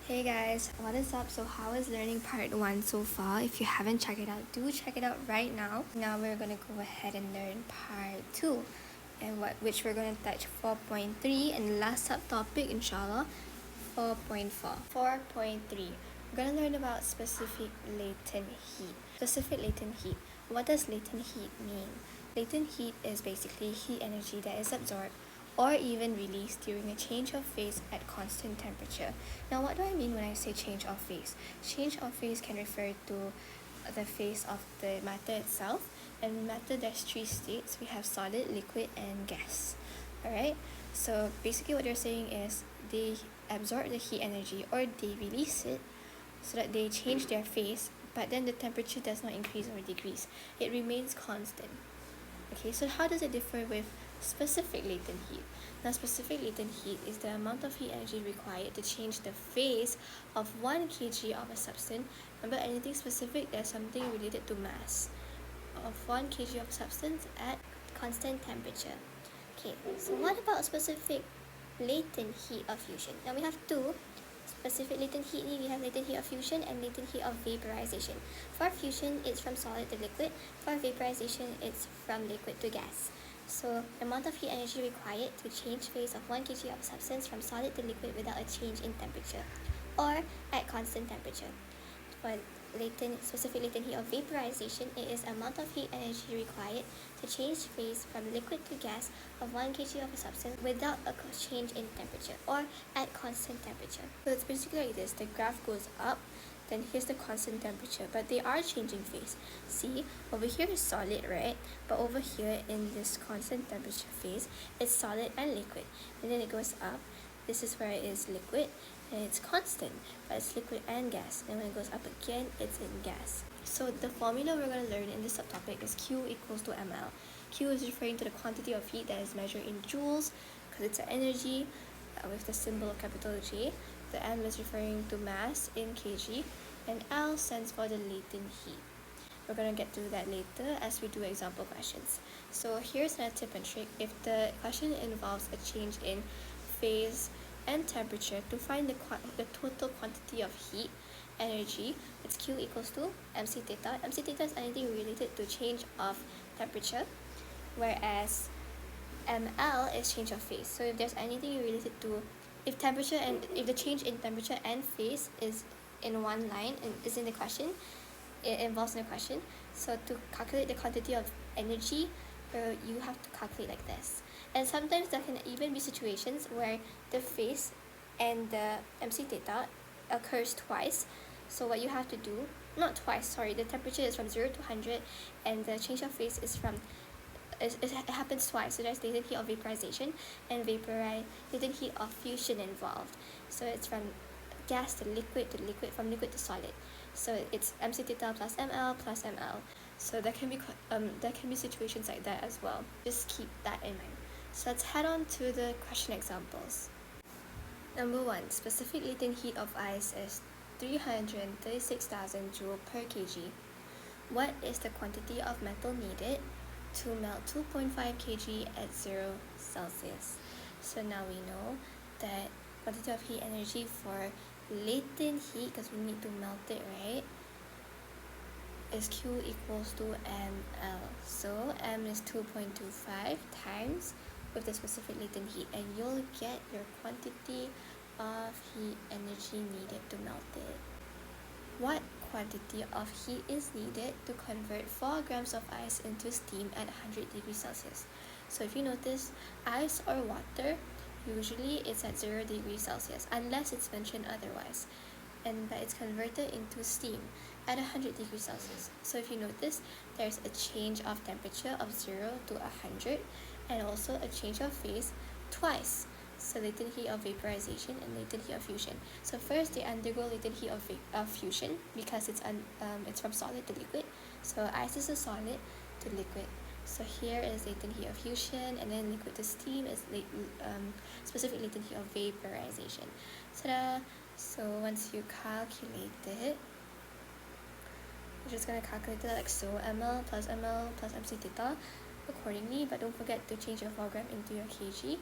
Hey guys, what is up? So how is learning part 1 so far? If you haven't checked it out, do check it out right now. Now we're gonna go ahead and learn part 2, and which we're gonna touch 4.3 and last subtopic inshallah 4.4. 4.3. We're gonna learn about specific latent heat. Specific latent heat. What does latent heat mean? Latent heat is basically heat energy that is absorbed or even released during a change of phase at constant temperature. Now, what do I mean when I say change of phase? Change of phase can refer to the phase of the matter itself. And in matter, there's 3 states. We have solid, liquid, and gas. Alright? So basically what they're saying is they absorb the heat energy or they release it so that they change their phase, but then the temperature does not increase or decrease. It remains constant. Okay, so how does it differ with specific latent heat? Now, specific latent heat is the amount of heat energy required to change the phase of 1 kg of a substance. Remember, anything specific, there's something related to mass of 1 kg of substance at constant temperature. Okay, so what about specific latent heat of fusion? Now we have two. Specific latent heat, we have latent heat of fusion and latent heat of vaporization. For fusion, it's from solid to liquid. For vaporization, it's from liquid to gas. So the amount of heat energy required to change phase of 1 kg of substance from solid to liquid without a change in temperature or at constant temperature. For specific latent heat of vaporization, it is amount of heat energy required to change phase from liquid to gas of 1 kg of a substance without a change in temperature or at constant temperature. So it's basically like this. The graph goes up, then here's the constant temperature, but they are changing phase. See, over here is solid, right? But over here in this constant temperature phase, it's solid and liquid. And then it goes up. This is where it is liquid and it's constant, but it's liquid and gas. And when it goes up again, it's in gas. So the formula we're going to learn in this subtopic is Q equals to ml. Q is referring to the quantity of heat that is measured in joules because it's an energy with the symbol of capital J. The M is referring to mass in kg, and L stands for the latent heat. We're going to get to that later as we do example questions. So here's another tip and trick. If the question involves a change in phase and temperature, to find the total quantity of heat energy, it's Q equals to mc theta. Mc theta is anything related to change of temperature, whereas ml is change of phase. So if there's anything related to, if the change in temperature and phase is in one line and is in the question, it involves in the question. So to calculate the quantity of energy, you have to calculate like this. And sometimes there can even be situations where the phase and the mc theta occurs twice. So what you have to do, not twice, sorry, the temperature is from 0 to 100 and the change of phase is from, it happens twice. So there's latent heat of vaporization and latent heat of fusion involved. So it's from gas to liquid, from liquid to solid. So it's mc theta plus ml. So there can be situations like that as well. Just keep that in mind. So let's head on to the question examples. Number 1, specific latent heat of ice is 336,000 joule per kg. What is the quantity of metal needed to melt 2.5 kg at 0 Celsius? So now we know that quantity of heat energy for latent heat, because we need to melt it, right, is Q equals to ml. So m is 2.25 times with the specific latent heat, and you'll get your quantity of heat energy needed to melt it. What quantity of heat is needed to convert 4 grams of ice into steam at 100 degrees Celsius? So if you notice, ice or water, usually it's at 0 degrees Celsius unless it's mentioned otherwise, but it's converted into steam at 100 degrees Celsius. So if you notice, there's a change of temperature of 0 to 100 and also a change of phase twice. So latent heat of vaporization and latent heat of fusion. So first they undergo latent heat of fusion because it's from solid to liquid. So ice is a solid to liquid. So here is latent heat of fusion, and then liquid to steam is specific latent heat of vaporization. Ta-da! So once you calculate it, you're just going to calculate it like so, ml plus mc theta accordingly, but don't forget to change your 4 gram into your kg.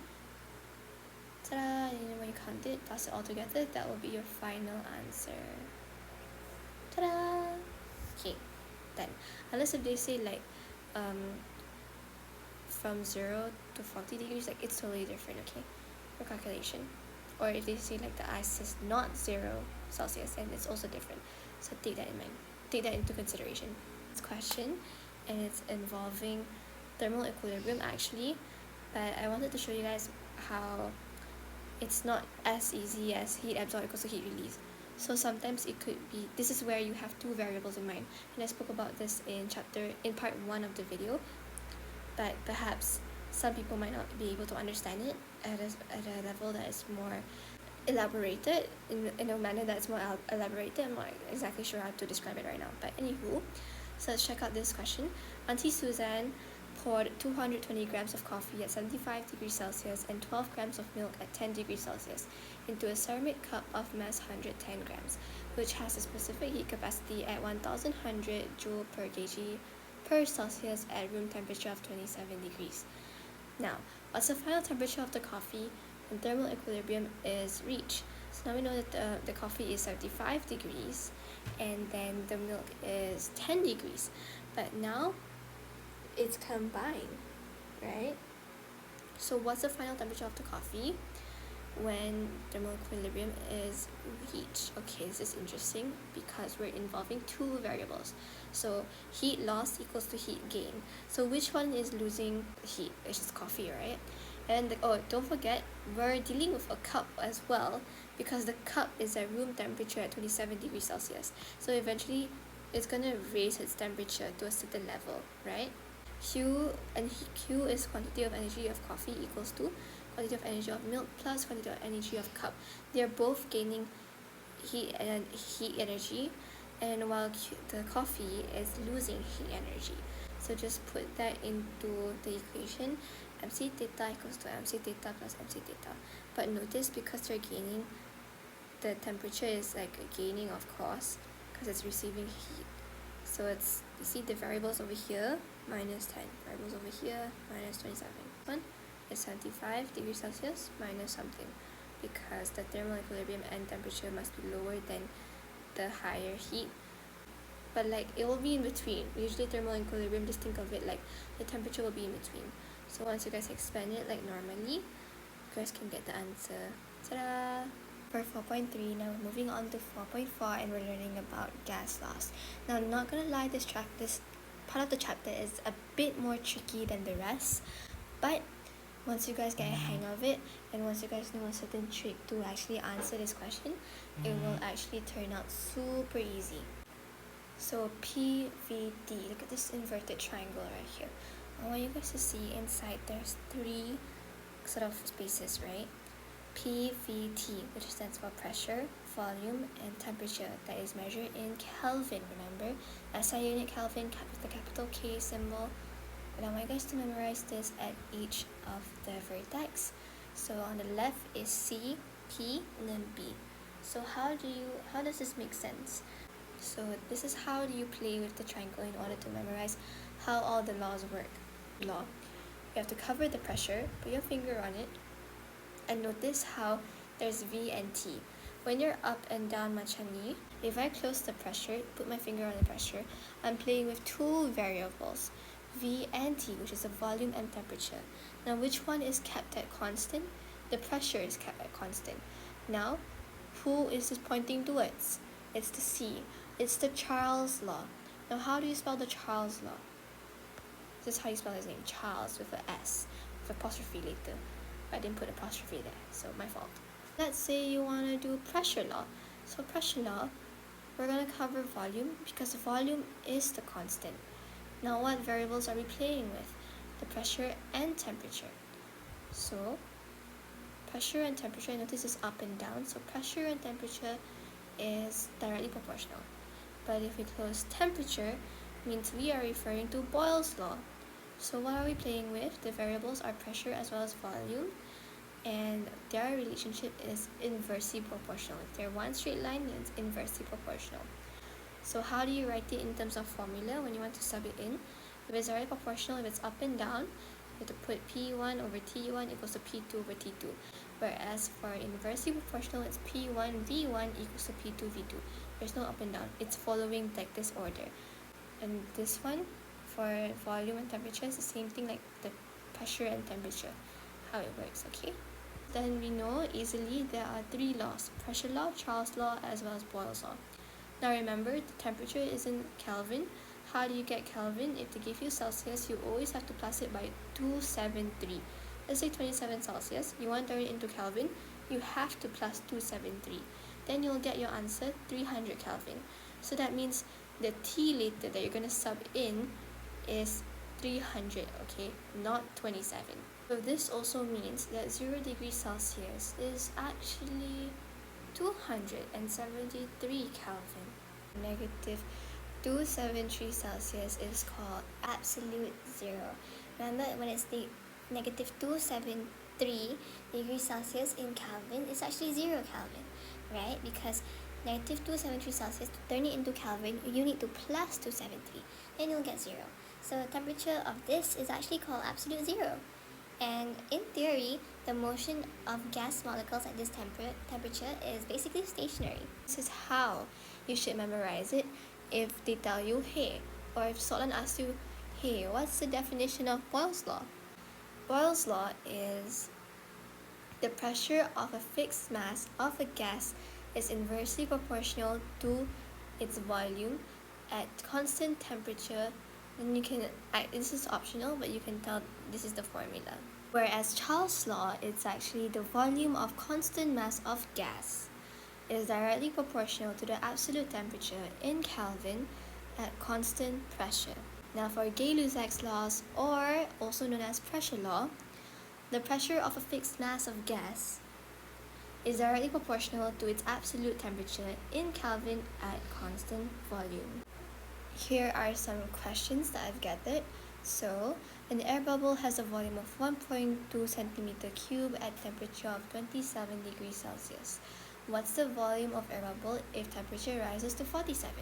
Ta-da! And when you count it, toss it all together, that will be your final answer. Ta-da! Okay, done. Unless if they say like from 0 to 40 degrees, like it's totally different, okay, for calculation. Or if they say like the ice is not 0 Celsius, and it's also different. So take that in mind. Take that into consideration. This question, and it's involving thermal equilibrium actually, but I wanted to show you guys how it's not as easy as heat absorbed equals to heat release. So sometimes it could be, this is where you have two variables in mind, and I spoke about this in part 1 of the video, but perhaps some people might not be able to understand it at a level that is more elaborated, in a manner that's more elaborated. I'm not exactly sure how to describe it right now, but anywho, so let's check out this question. Auntie Suzanne poured 220 grams of coffee at 75 degrees Celsius and 12 grams of milk at 10 degrees Celsius into a ceramic cup of mass 110 grams, which has a specific heat capacity at 1100 joule per kg per Celsius at room temperature of 27 degrees. Now, what's the final temperature of the coffee when thermal equilibrium is reached? So now we know that the coffee is 75 degrees and then the milk is 10 degrees. But now it's combined, right? So what's the final temperature of the coffee when thermal equilibrium is reached? Okay, this is interesting because we're involving two variables. So heat loss equals to heat gain. So which one is losing heat? Which is coffee, right? And don't forget, we're dealing with a cup as well, because the cup is at room temperature at 27 degrees Celsius. So eventually it's gonna raise its temperature to a certain level, right? Q is quantity of energy of coffee equals to quantity of energy of milk plus quantity of energy of cup. They're both gaining heat energy, and while the coffee is losing heat energy. So just put that into the equation. MC theta equals to MC theta plus MC theta. But notice, because they're gaining, the temperature is like gaining, of course, because it's receiving heat. So it's, you see the variables over here, minus 10. Variables over here, minus 27. One is 75 degrees Celsius minus something, because the thermal equilibrium and temperature must be lower than the higher heat. But like, it will be in between. Usually thermal equilibrium, just think of it like the temperature will be in between. So once you guys expand it like normally, you guys can get the answer. Ta-da! For 4.3, now we're moving on to 4.4, and we're learning about gas loss. Now, I'm not gonna lie, this part of the chapter is a bit more tricky than the rest, but once you guys get a hang of it, and once you guys know a certain trick to actually answer this question, it will actually turn out super easy. So PVD, look at this inverted triangle right here. I want you guys to see inside there's 3 sort of spaces, right? PVT, which stands for pressure, volume, and temperature, that is measured in Kelvin, remember? SI unit Kelvin with the capital K symbol. And I want you guys to memorize this at each of the vertex. So on the left is C, P, and then B. So how does this make sense? So this is how do you play with the triangle in order to memorize how all the laws work. You have to cover the pressure, put your finger on it, and notice how there's V and T. When you're up and down Machani, if I close the pressure, put my finger on the pressure, I'm playing with two variables, V and T, which is the volume and temperature. Now which one is kept at constant? The pressure is kept at constant. Now, who is this pointing towards? It's the C. It's the Charles law. Now how do you spell the Charles law? This is how you spell his name, Charles, with an S, with apostrophe later. I didn't put apostrophe there, so my fault. Let's say you want to do pressure law. So pressure law, we're going to cover volume, because volume is the constant. Now what variables are we playing with? The pressure and temperature. So pressure and temperature, notice is up and down, so pressure and temperature is directly proportional. But if we close temperature, means we are referring to Boyle's law. So what are we playing with? The variables are pressure as well as volume, and their relationship is inversely proportional. If they're one straight line, then it's inversely proportional. So how do you write it in terms of formula when you want to sub it in? If it's directly proportional, if it's up and down, you have to put P1 over T1 equals to P2 over T2. Whereas for inversely proportional, it's P1 V1 equals to P2 V2. There's no up and down. It's following like this order. And this one, for volume and temperature, is the same thing like the pressure and temperature, how it works, okay? Then we know easily there are three laws: pressure law, Charles' law, as well as Boyle's law. Now remember, the temperature is in Kelvin. How do you get Kelvin? If they give you Celsius, you always have to plus it by 273. Let's say 27 Celsius, you want to turn it into Kelvin, you have to plus 273. Then you'll get your answer 300 Kelvin. So that means the T later that you're going to sub in is 300, okay, not 27. So this also means that 0 degrees Celsius is actually 273 Kelvin. Negative 273 Celsius is called absolute zero. Remember, when it's the negative 273 degrees Celsius in Kelvin, it's actually 0 Kelvin, right? Because negative 273 Celsius, to turn it into Kelvin, you need to plus 273, then you'll get 0. So the temperature of this is actually called absolute zero. And in theory, the motion of gas molecules at this temperature is basically stationary. This is how you should memorize it if they tell you, hey, or if Solon asks you, hey, what's the definition of Boyle's law? Boyle's law is the pressure of a fixed mass of a gas is inversely proportional to its volume at constant temperature. And you can, this is optional, but you can tell this is the formula. Whereas Charles' law, it's actually the volume of constant mass of gas is directly proportional to the absolute temperature in Kelvin at constant pressure. Now for Gay-Lussac's laws, or also known as pressure law, the pressure of a fixed mass of gas is directly proportional to its absolute temperature in Kelvin at constant volume. Here are some questions that I've gathered. So, an air bubble has a volume of 1.2 centimeter cube at temperature of 27 degrees Celsius. What's the volume of air bubble if temperature rises to 47?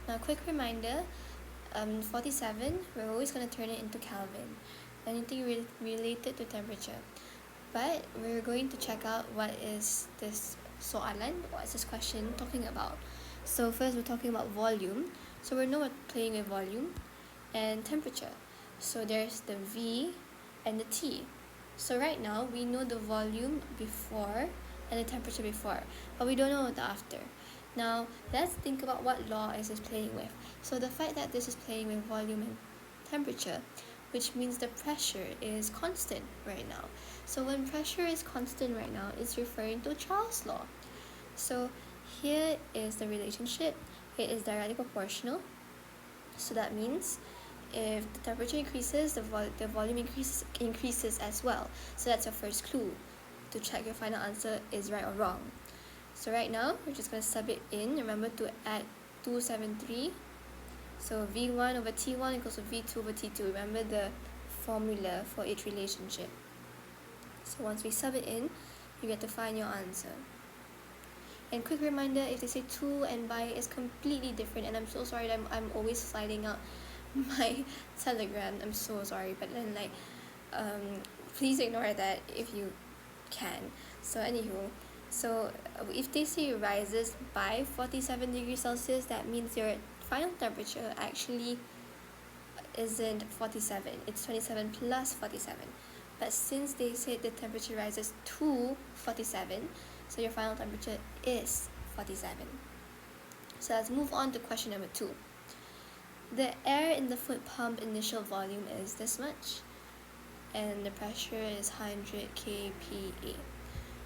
Now, quick reminder, 47, we're always going to turn it into Kelvin. Anything related to temperature. But we're going to check out what is this soalan, what is this question talking about. So first we're talking about volume. So we know we're playing with volume and temperature. So there's the V and the T. So right now we know the volume before and the temperature before, but we don't know the after. Now let's think about what law is this playing with. So the fact that this is playing with volume and temperature, which means the pressure is constant right now. So when pressure is constant right now, it's referring to Charles' law. So here is the relationship. It is directly proportional. So that means if the temperature increases, the volume increases as well. So that's your first clue to check your final answer is right or wrong. So right now, we're just going to sub it in. Remember to add 273. So V1 over T1 equals to V2 over T2. Remember the formula for each relationship. So once we sub it in, you get to find your answer. And quick reminder, if they say to and by is completely different, and I'm so sorry that I'm always sliding out my Telegram. I'm so sorry, but then please ignore that if you can. So anywho, so if they say rises by 47 degrees Celsius, that means your final temperature actually isn't 47, it's 27 plus 47. But since they said the temperature rises to 47, so your final temperature is 47. So let's move on to question number 2. The air in the foot pump initial volume is this much, and the pressure is 100 kPa.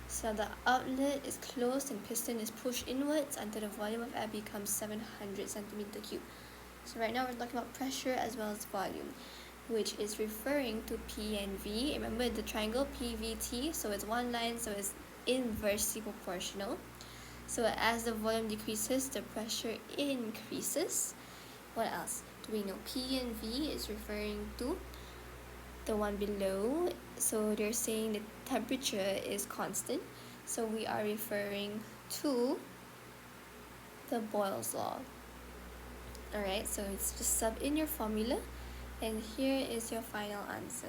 So the outlet is closed and piston is pushed inwards until the volume of air becomes 700 centimeter cube. So right now we're talking about pressure as well as volume, which is referring to P and V. Remember the triangle PVT, so it's one line, so it's inversely proportional. So as the volume decreases, the pressure increases. What else do we know? P and V is referring to the one below. So they're saying the temperature is constant. So we are referring to the Boyle's law. Alright, so it's just sub in your formula. And here is your final answer.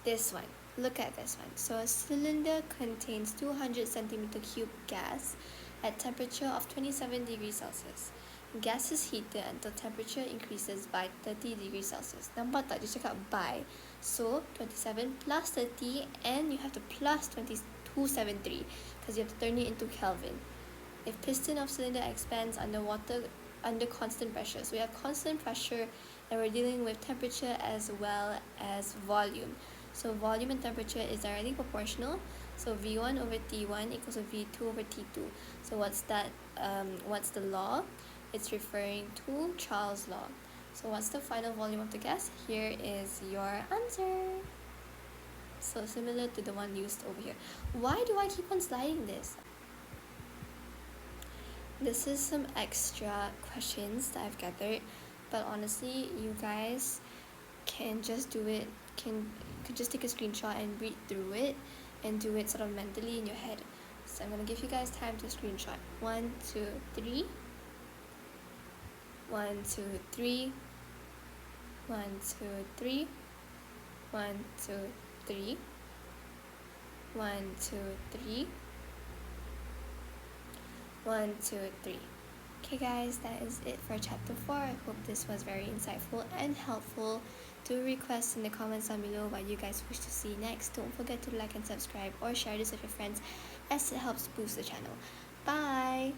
This one. Look at this one. So a cylinder contains 200 centimeter cube gas at temperature of 27 degrees Celsius. Gas is heated until temperature increases by 30 degrees Celsius. Nampak tak? Dia cakap by. So 27 plus 30, and you have to plus 2273 because you have to turn it into Kelvin. If piston of cylinder expands under constant pressure. So we have constant pressure and we're dealing with temperature as well as volume. So volume and temperature is directly proportional. So V1 over T1 equals to V2 over T2. So what's that? What's the law? It's referring to Charles' law. So what's the final volume of the gas? Here is your answer. So similar to the one used over here. Why do I keep on sliding this? This is some extra questions that I've gathered, but honestly, you guys can just do it. Could just take a screenshot and read through it and do it sort of mentally in your head. So I'm gonna give you guys time to screenshot. 1, 2, 3. 1, 2, 3. 1, 2, 3. 1, 2, 3. 1, 2, 3. 1, 2, 3. Okay guys, that is it for chapter 4. I hope this was very insightful and helpful. Do request in the comments down below what you guys wish to see next. Don't forget to like and subscribe or share this with your friends as it helps boost the channel. Bye!